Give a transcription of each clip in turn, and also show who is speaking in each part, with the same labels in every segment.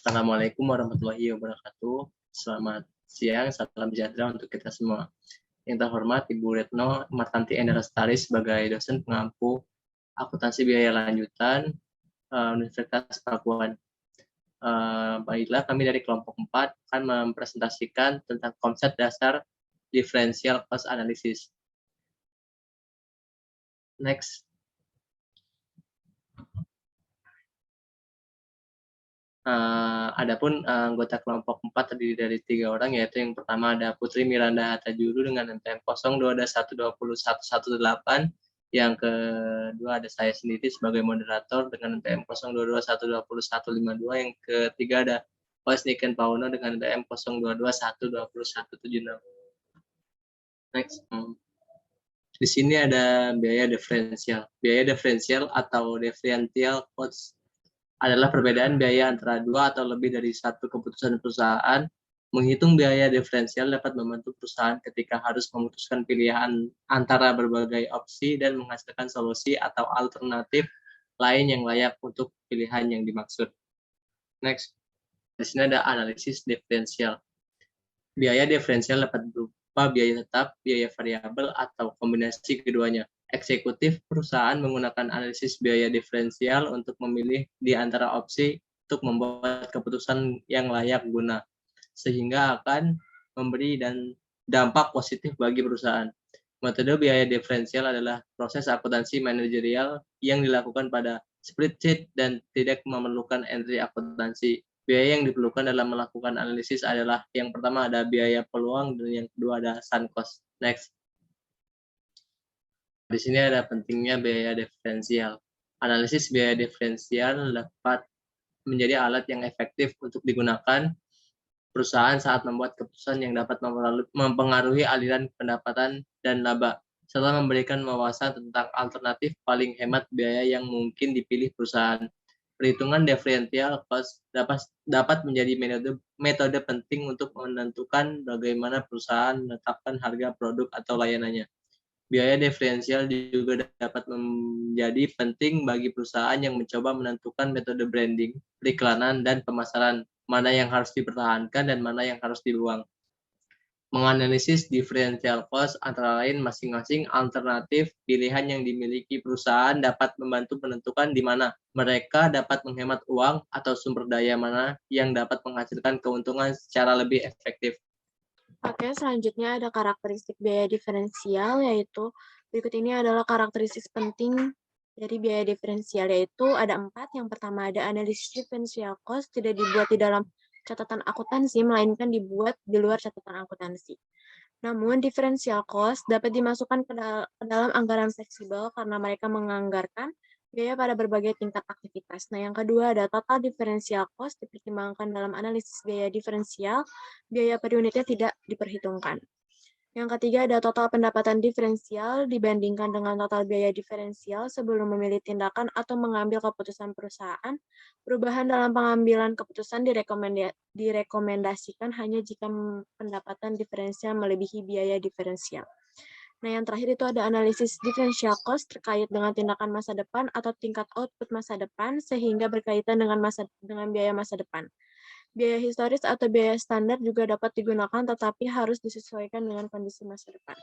Speaker 1: Assalamualaikum warahmatullahi wabarakatuh. Selamat siang, salam sejahtera untuk kita semua. Yang terhormat Ibu Retno Martanti Endra Lestari sebagai dosen pengampu akuntansi biaya lanjutan Universitas Pakuan. Baiklah, kami dari kelompok 4 akan mempresentasikan tentang konsep dasar differential cost analysis. Next. Adapun anggota kelompok 4 terdiri dari 3 orang, yaitu yang pertama ada Putri Miranda Hatajuru dengan NPM 02212118, yang kedua ada saya sendiri sebagai moderator dengan NPM 02212152, yang ketiga ada Mas Niken Pauno dengan NPM 02212176. Next. Di sini ada biaya diferensial. Biaya diferensial atau differential cost adalah perbedaan biaya antara dua atau lebih dari satu keputusan perusahaan. Menghitung biaya diferensial dapat membantu perusahaan ketika harus memutuskan pilihan antara berbagai opsi dan menghasilkan solusi atau alternatif lain yang layak untuk pilihan yang dimaksud. Next. Di sini ada analisis diferensial. Biaya diferensial dapat berupa biaya tetap, biaya variabel, atau kombinasi keduanya. Eksekutif perusahaan menggunakan analisis biaya diferensial untuk memilih di antara opsi untuk membuat keputusan yang layak guna, sehingga akan memberi dan dampak positif bagi perusahaan. Metode biaya diferensial adalah proses akuntansi manajerial yang dilakukan pada spreadsheet dan tidak memerlukan entry akuntansi. Biaya yang diperlukan dalam melakukan analisis adalah yang pertama ada biaya peluang dan yang kedua ada sunk cost. Next. Di sini ada pentingnya biaya diferensial. Analisis biaya diferensial dapat menjadi alat yang efektif untuk digunakan perusahaan saat membuat keputusan yang dapat mempengaruhi aliran pendapatan dan laba, serta memberikan wawasan tentang alternatif paling hemat biaya yang mungkin dipilih perusahaan. Perhitungan differential cost dapat menjadi metode penting untuk menentukan bagaimana perusahaan menetapkan harga produk atau layanannya. Biaya diferensial juga dapat menjadi penting bagi perusahaan yang mencoba menentukan metode branding, periklanan, dan pemasaran, mana yang harus dipertahankan dan mana yang harus dibuang. Menganalisis differential cost antara lain masing-masing alternatif pilihan yang dimiliki perusahaan dapat membantu menentukan di mana mereka dapat menghemat uang atau sumber daya mana yang dapat menghasilkan keuntungan secara lebih efektif.
Speaker 2: Oke, selanjutnya ada karakteristik biaya diferensial, yaitu berikut ini adalah karakteristik penting dari biaya diferensial, yaitu ada 4. Yang pertama ada analisis differential cost tidak dibuat di dalam catatan akuntansi, melainkan dibuat di luar catatan akuntansi. Namun, differential cost dapat dimasukkan ke dalam anggaran fleksibel karena mereka menganggarkan biaya pada berbagai tingkat aktivitas. Nah, yang kedua ada total differential cost dipertimbangkan dalam analisis biaya diferensial, biaya per unitnya tidak diperhitungkan. Yang ketiga ada total pendapatan diferensial dibandingkan dengan total biaya diferensial sebelum memilih tindakan atau mengambil keputusan perusahaan. Perubahan dalam pengambilan keputusan direkomendasikan hanya jika pendapatan diferensial melebihi biaya diferensial. Nah, yang terakhir itu ada analisis differential cost terkait dengan tindakan masa depan atau tingkat output masa depan sehingga berkaitan dengan biaya masa depan. Biaya historis atau biaya standar juga dapat digunakan tetapi harus disesuaikan dengan kondisi masa depan.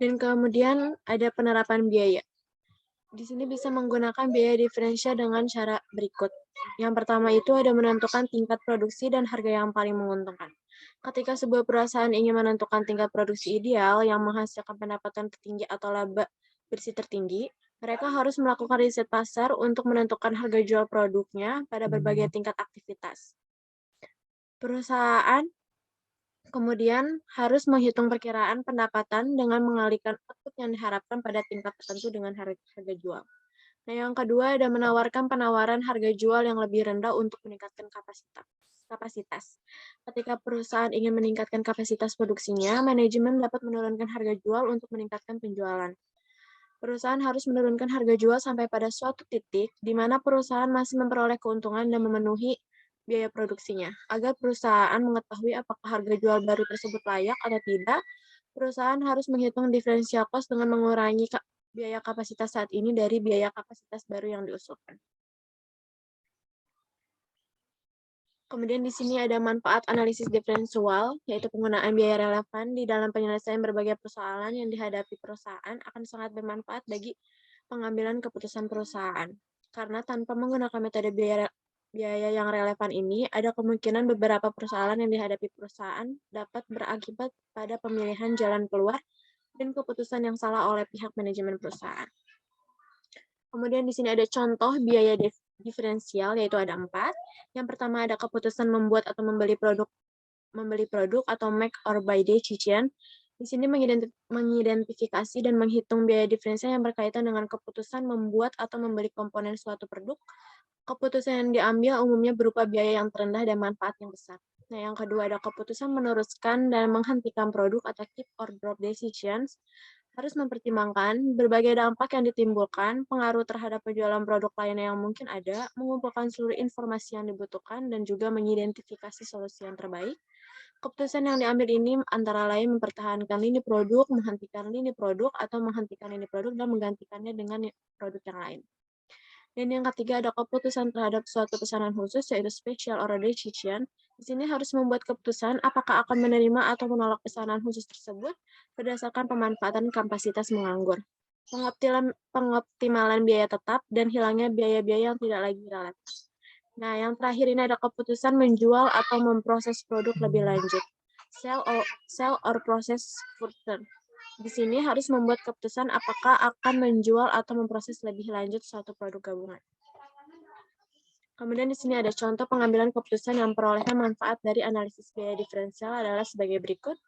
Speaker 2: Dan kemudian ada penerapan biaya. Di sini bisa menggunakan biaya diferensial dengan cara berikut. Yang pertama itu ada menentukan tingkat produksi dan harga yang paling menguntungkan. Ketika sebuah perusahaan ingin menentukan tingkat produksi ideal yang menghasilkan pendapatan tertinggi atau laba bersih tertinggi, mereka harus melakukan riset pasar untuk menentukan harga jual produknya pada berbagai tingkat aktivitas. Perusahaan kemudian harus menghitung perkiraan pendapatan dengan mengalihkan output yang diharapkan pada tingkat tertentu dengan harga jual. Nah, yang kedua ada menawarkan penawaran harga jual yang lebih rendah untuk meningkatkan kapasitas. Ketika perusahaan ingin meningkatkan kapasitas produksinya, manajemen dapat menurunkan harga jual untuk meningkatkan penjualan. Perusahaan harus menurunkan harga jual sampai pada suatu titik di mana perusahaan masih memperoleh keuntungan dan memenuhi biaya produksinya. Agar perusahaan mengetahui apakah harga jual baru tersebut layak atau tidak, perusahaan harus menghitung differential cost dengan mengurangi biaya kapasitas saat ini dari biaya kapasitas baru yang diusulkan. Kemudian di sini ada manfaat analisis diferensial, yaitu penggunaan biaya relevan di dalam penyelesaian berbagai persoalan yang dihadapi perusahaan akan sangat bermanfaat bagi pengambilan keputusan perusahaan. Karena tanpa menggunakan metode biaya yang relevan ini, ada kemungkinan beberapa persoalan yang dihadapi perusahaan dapat berakibat pada pemilihan jalan keluar dan keputusan yang salah oleh pihak manajemen perusahaan. Kemudian di sini ada contoh biaya diferensial, yaitu ada 4. Yang pertama ada keputusan membuat atau membeli produk atau make or buy decision. Di sini mengidentifikasi dan menghitung biaya diferensial yang berkaitan dengan keputusan membuat atau membeli komponen suatu produk. Keputusan yang diambil umumnya berupa biaya yang terendah dan manfaat yang besar. Nah, yang kedua ada keputusan meneruskan dan menghentikan produk atau keep or drop decisions. Harus mempertimbangkan berbagai dampak yang ditimbulkan, pengaruh terhadap penjualan produk lainnya yang mungkin ada, mengumpulkan seluruh informasi yang dibutuhkan, dan juga mengidentifikasi solusi yang terbaik. Keputusan yang diambil ini antara lain mempertahankan lini produk, menghentikan lini produk, atau menghentikan lini produk dan menggantikannya dengan produk yang lain. Dan yang ketiga ada keputusan terhadap suatu pesanan khusus, yaitu special order decision. Di sini harus membuat keputusan apakah akan menerima atau menolak pesanan khusus tersebut berdasarkan pemanfaatan kapasitas menganggur. Pengoptimalan biaya tetap dan hilangnya biaya-biaya yang tidak lagi relevan. Nah, yang terakhir ini ada keputusan menjual atau memproses produk lebih lanjut. Sell or process further. Di sini harus membuat keputusan apakah akan menjual atau memproses lebih lanjut suatu produk gabungan. Kemudian di sini ada contoh pengambilan keputusan yang perolehnya manfaat dari analisis biaya diferensial adalah sebagai berikut.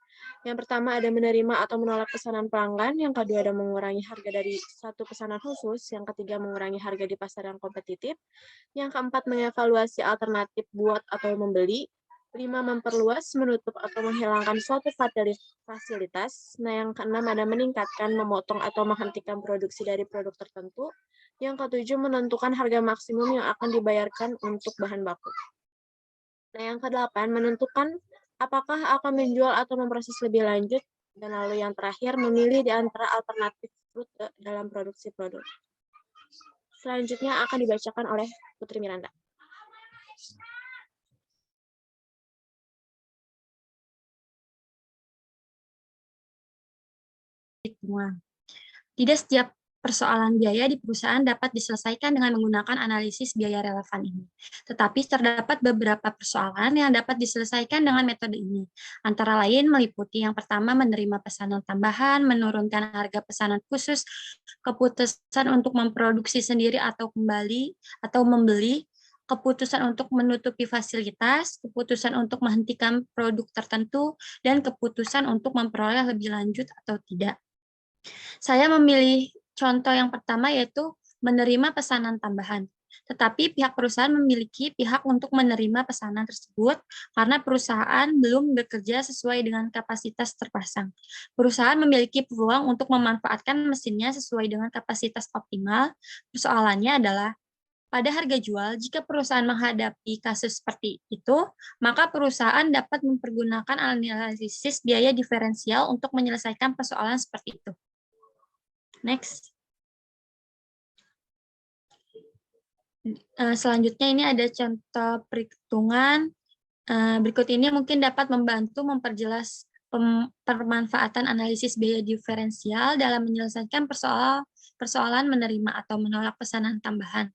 Speaker 2: Yang pertama ada menerima atau menolak pesanan pelanggan, yang kedua ada mengurangi harga dari satu pesanan khusus, yang ketiga mengurangi harga di pasar yang kompetitif, yang keempat mengevaluasi alternatif buat atau membeli, 5 memperluas, menutup atau menghilangkan suatu fasilitas. Nah, yang keenam ada meningkatkan, memotong atau menghentikan produksi dari produk tertentu. Yang ketujuh menentukan harga maksimum yang akan dibayarkan untuk bahan baku. Nah, yang kedelapan menentukan apakah akan menjual atau memproses lebih lanjut. Dan lalu yang terakhir memilih di antara alternatif rute dalam produksi produk. Selanjutnya akan dibacakan oleh Putri Miranda.
Speaker 3: Tidak setiap persoalan biaya di perusahaan dapat diselesaikan dengan menggunakan analisis biaya relevan ini. Tetapi terdapat beberapa persoalan yang dapat diselesaikan dengan metode ini. Antara lain meliputi yang pertama menerima pesanan tambahan, menurunkan harga pesanan khusus, keputusan untuk memproduksi sendiri atau membeli, keputusan untuk menutupi fasilitas, keputusan untuk menghentikan produk tertentu, dan keputusan untuk memperoleh lebih lanjut atau tidak. Saya memilih contoh yang pertama yaitu menerima pesanan tambahan. Tetapi pihak perusahaan memiliki pihak untuk menerima pesanan tersebut karena perusahaan belum bekerja sesuai dengan kapasitas terpasang. Perusahaan memiliki peluang untuk memanfaatkan mesinnya sesuai dengan kapasitas optimal. Persoalannya adalah pada harga jual, jika perusahaan menghadapi kasus seperti itu, maka perusahaan dapat mempergunakan analisis biaya diferensial untuk menyelesaikan persoalan seperti itu. Next. Selanjutnya ini ada contoh perhitungan. Berikut ini mungkin dapat membantu memperjelas pemanfaatan analisis biaya diferensial dalam menyelesaikan persoalan menerima atau menolak pesanan tambahan.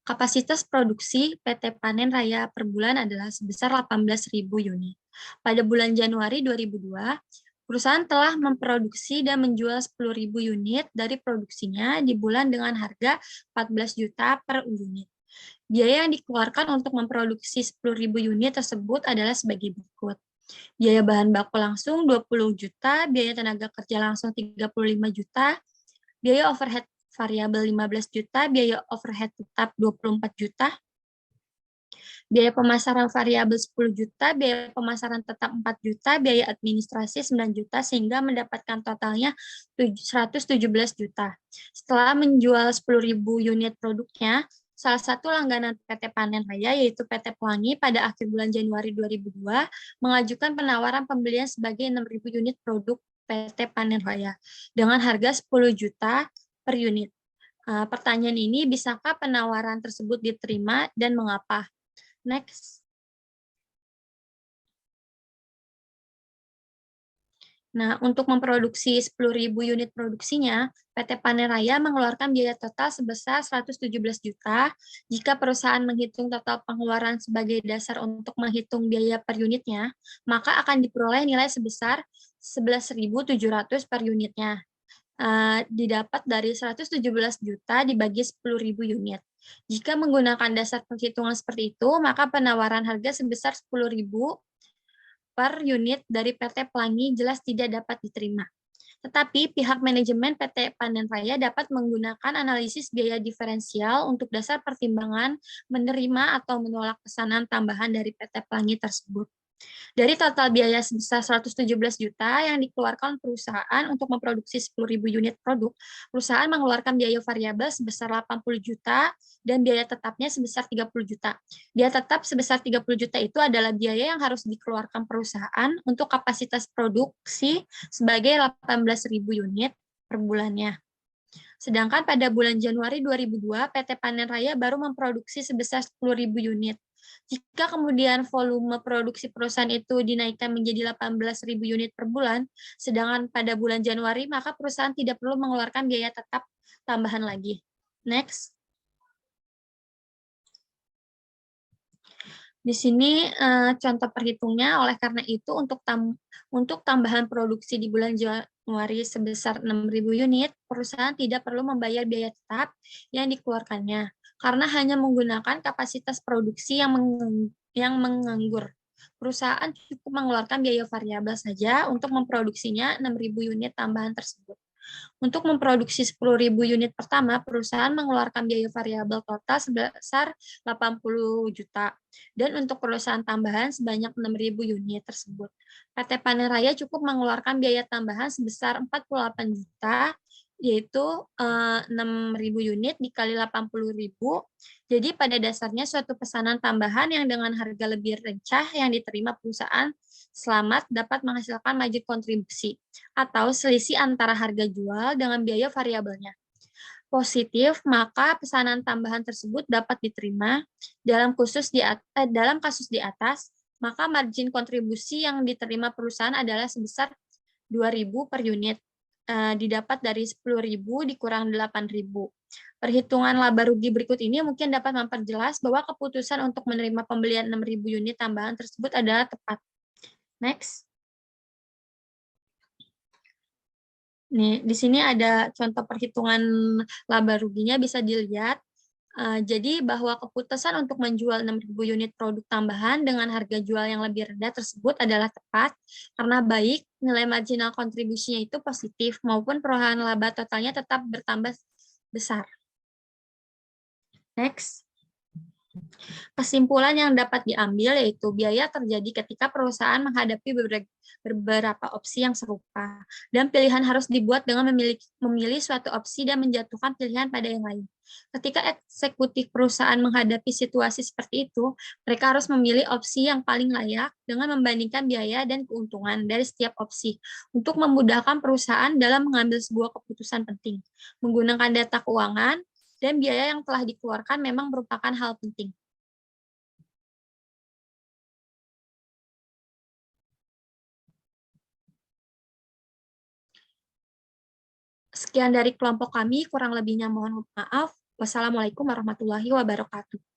Speaker 3: Kapasitas produksi PT Panen Raya per bulan adalah sebesar 18.000 unit. Pada bulan Januari 2002, perusahaan telah memproduksi dan menjual 10.000 unit dari produksinya di bulan dengan harga 14 juta per unit. Biaya yang dikeluarkan untuk memproduksi 10.000 unit tersebut adalah sebagai berikut. Biaya bahan baku langsung 20 juta, biaya tenaga kerja langsung 35 juta, biaya overhead variabel 15 juta, biaya overhead tetap 24 juta, biaya pemasaran variabel 10 juta, biaya pemasaran tetap 4 juta, biaya administrasi 9 juta, sehingga mendapatkan totalnya 117 juta. Setelah menjual 10.000 unit produknya, salah satu langganan PT Panen Raya, yaitu PT Pelangi, pada akhir bulan Januari 2002, mengajukan penawaran pembelian sebagai 6.000 unit produk PT Panen Raya, dengan harga 10 juta per unit. Pertanyaan ini, bisakah penawaran tersebut diterima dan mengapa? Next. Nah, untuk memproduksi 10.000 unit produksinya, PT Panen Raya mengeluarkan biaya total sebesar 117 juta. Jika perusahaan menghitung total pengeluaran sebagai dasar untuk menghitung biaya per unitnya, maka akan diperoleh nilai sebesar 11.700 per unitnya. Didapat dari 117 juta dibagi 10.000 unit. Jika menggunakan dasar perhitungan seperti itu, maka penawaran harga sebesar 10.000 per unit dari PT Pelangi jelas tidak dapat diterima. Tetapi pihak manajemen PT Panen Raya dapat menggunakan analisis biaya diferensial untuk dasar pertimbangan menerima atau menolak pesanan tambahan dari PT Pelangi tersebut. Dari total biaya sebesar 117 juta yang dikeluarkan perusahaan untuk memproduksi 10.000 unit produk, perusahaan mengeluarkan biaya variabel sebesar 80 juta dan biaya tetapnya sebesar 30 juta. Biaya tetap sebesar 30 juta itu adalah biaya yang harus dikeluarkan perusahaan untuk kapasitas produksi sebagai 18.000 unit per bulannya. Sedangkan pada bulan Januari 2002, PT Panen Raya baru memproduksi sebesar 10.000 unit. Jika kemudian volume produksi perusahaan itu dinaikkan menjadi 18.000 unit per bulan, sedangkan pada bulan Januari, maka perusahaan tidak perlu mengeluarkan biaya tetap tambahan lagi. Next. Di sini contoh perhitungnya, oleh karena itu untuk tambahan produksi di bulan Januari sebesar 6.000 unit, perusahaan tidak perlu membayar biaya tetap yang dikeluarkannya, karena hanya menggunakan kapasitas produksi yang menganggur. Perusahaan cukup mengeluarkan biaya variabel saja untuk memproduksinya 6.000 unit tambahan tersebut. Untuk memproduksi 10.000 unit pertama, perusahaan mengeluarkan biaya variabel total sebesar 80 juta. Dan untuk perusahaan tambahan sebanyak 6.000 unit tersebut. PT Panen Raya cukup mengeluarkan biaya tambahan sebesar 48 juta, yaitu 6.000 unit dikali 80.000. Jadi pada dasarnya suatu pesanan tambahan yang dengan harga lebih rendah yang diterima perusahaan selamat dapat menghasilkan margin kontribusi atau selisih antara harga jual dengan biaya variabelnya. Positif, maka pesanan tambahan tersebut dapat diterima. Dalam kasus di atas, maka margin kontribusi yang diterima perusahaan adalah sebesar 2.000 per unit. Didapat dari 10.000 dikurang 8.000. Perhitungan laba rugi berikut ini mungkin dapat memperjelas bahwa keputusan untuk menerima pembelian 6.000 unit tambahan tersebut adalah tepat. Next. Nih, di sini ada contoh perhitungan laba ruginya bisa dilihat. Jadi bahwa keputusan untuk menjual 6.000 unit produk tambahan dengan harga jual yang lebih rendah tersebut adalah tepat karena baik nilai marginal kontribusinya itu positif maupun perolehan laba totalnya tetap bertambah besar. Next. Kesimpulan yang dapat diambil yaitu biaya terjadi ketika perusahaan menghadapi beberapa opsi yang serupa, dan pilihan harus dibuat dengan memilih suatu opsi dan menjatuhkan pilihan pada yang lain. Ketika eksekutif perusahaan menghadapi situasi seperti itu, mereka harus memilih opsi yang paling layak dengan membandingkan biaya dan keuntungan dari setiap opsi untuk memudahkan perusahaan dalam mengambil sebuah keputusan penting. Menggunakan data keuangan dan biaya yang telah dikeluarkan memang merupakan hal penting. Sekian dari kelompok kami, kurang lebihnya mohon maaf. Wassalamualaikum warahmatullahi wabarakatuh.